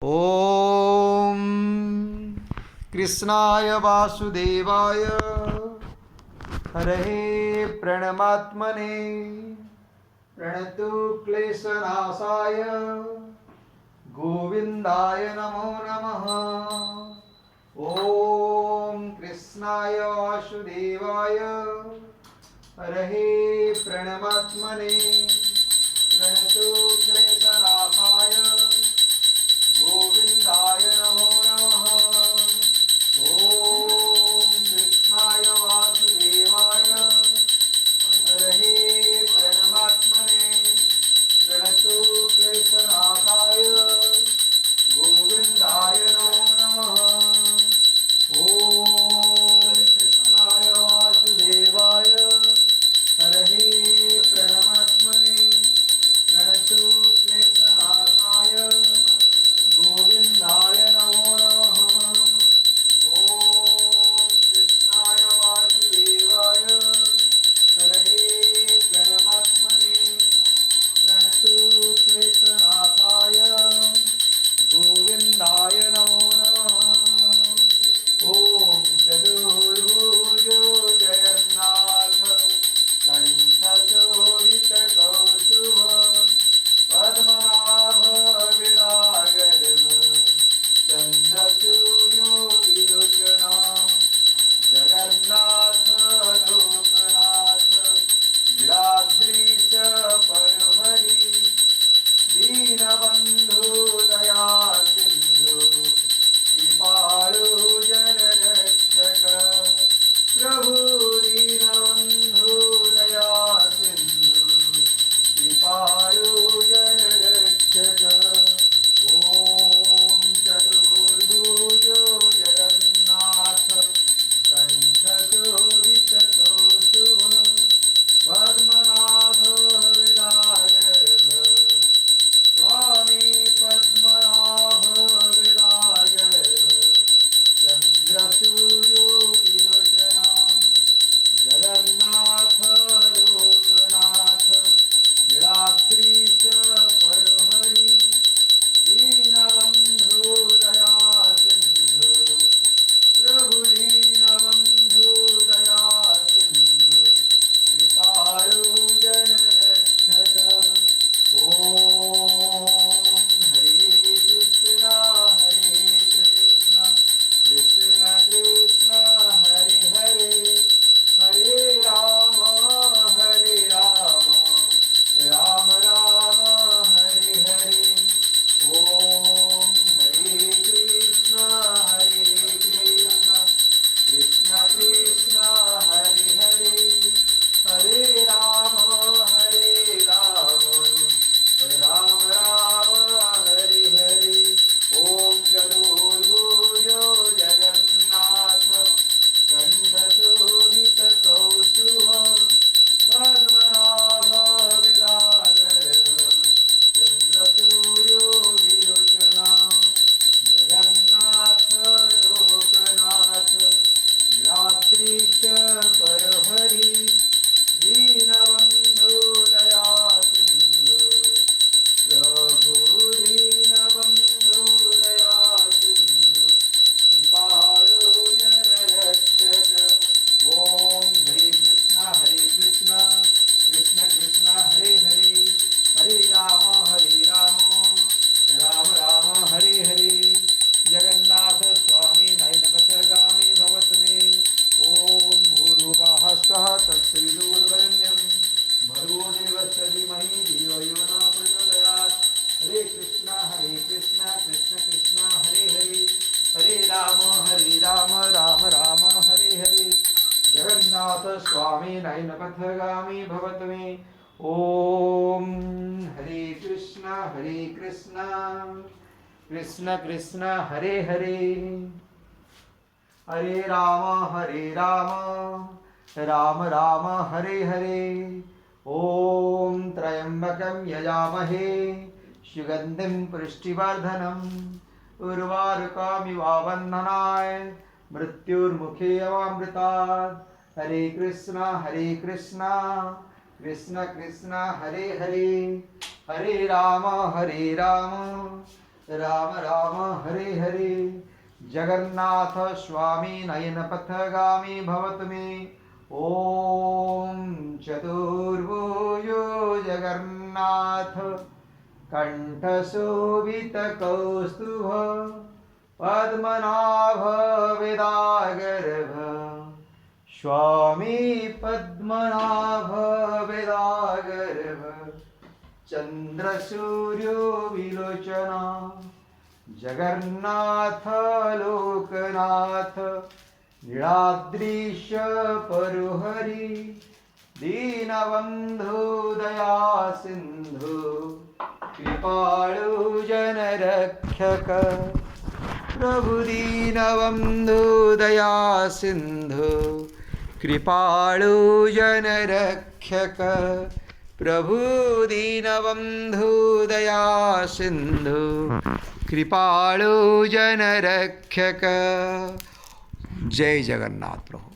ओम कृष्णाय वासुदेवाय हरये प्रणमात्मने प्रणतु क्लेशनाशाय गोविंदाय नमो नमः। ओम कृष्णाय वासुदेवाय हरये प्रणमात्मने प्रणतु क्लेशनाशाय गोविंदाय नमो नमः। ओम कृष्णाय वासुदेवाय हरये प्रणमात्मने प्रणतु क्लेशनाशाय गोविंदाय नमो नमः। ओम कृष्णाय वासुदेवाय हरये प्रणमात्मने प्रणतु क्लेशनाशाय गोविंदाय नमो नमः। ओम कृष्णाय वासुदेवाय हरये प्रणमात्मने प्रणतु क्लेशनाशाय गोविंदाय नमो नमः। ओम चतुर्भुज जगन्नाथ कंठचोरितकौस्तुभ पद्मनाभ विरागर्भ चंद्रसूर्यो विलोचना जगन्नाथ लोकनाथ गिराद्रीश परहरि दीनबंधु दया सिंधु कृपालु जनरक्षक प्रभु दीनबंधु दया सिंधु कृपालु जनरक्षक। ओम चतुर्भुजो जगन्नाथ कंठशोभितकौस्तुभ पद्मनाभ विरागर्भ स्वामी पद्मनाभ विरागर्भ चंद्रसूर्यो विलोचना जगन्नाथ लोकनाथ गिराद्रीश परहरि दीनबंधु दया सिंधु प्रभु दीनबंधु दया सिंधु कृपालु जनरक्षक। ओम हरे कृष्णा कृष्ण कृष्ण हरे हरे हरे राम राम राम हरे हरे। ओम हरे कृष्ण कृष्ण कृष्ण हरे हरे हरे राम राम राम हरे हरे। ओम चतुर्भुजो जगन्नाथ कंठशोभितकौस्तुभ पद्मनाभ विरागर्भ चंद्रसूर्यो विलोचना जगन्नाथ लोकनाथ गिराद्रीश परहरि दीनबंधु दया सिंधु प्रभु दीनबंधु दया सिंधु कृपालु जनरक्षक। ओम हरे कृष्ण कृष्ण कृष्ण हरे हरे हरे राम राम राम हरे हरे। जगन्नाथ स्वामी नयनपथगामी भवत मे। ओम भूर्भुवः स्वः तत्सवितुर्वरेण्यं भर्गो देवस्य धीमहि धियो यो न प्रचोदयात्। हरे कृष्ण कृष्ण कृष्ण हरे हरे हरे राम राम राम हरे हरे। जगन्नाथ स्वामी नयनपथगामी भवत मे। ओम हरे कृष्ण कृष्ण कृष्ण हरे हरे हरे राम राम राम हरे हरे। ओम त्र्यंबकं यजामहे सुगंधिं पुष्टिवर्धनम् उर्वारुकमिव बन्धनाय मृत्युर्मुखे अमृतात्। हरे कृष्ण कृष्ण कृष्ण हरे हरे हरे राम राम राम हरे हरे। जगन्नाथ स्वामी नयनपथगामी भवतु मे। ॐ चतुर्भुजो जगन्नाथ कण्ठशोभितकौस्तुभ पद्मनाभ वेदागर्भ स्वामी पद्मनाभ वेदागर्भ चन्द्रसूर्यो विलोचना जगन्नाथ लोकनाथ नीलाद्रीश परुहरि दीनबन्धु दया सिन्धु कृपाळु जनरक्षक प्रभु दीनबन्धु दया सिन्धु कृपाळु जनरक्षक प्रभु दीनबन्धु दया सिन्धु कृपाळु जनरक्षक। जय जगन्नाथ प्रभु।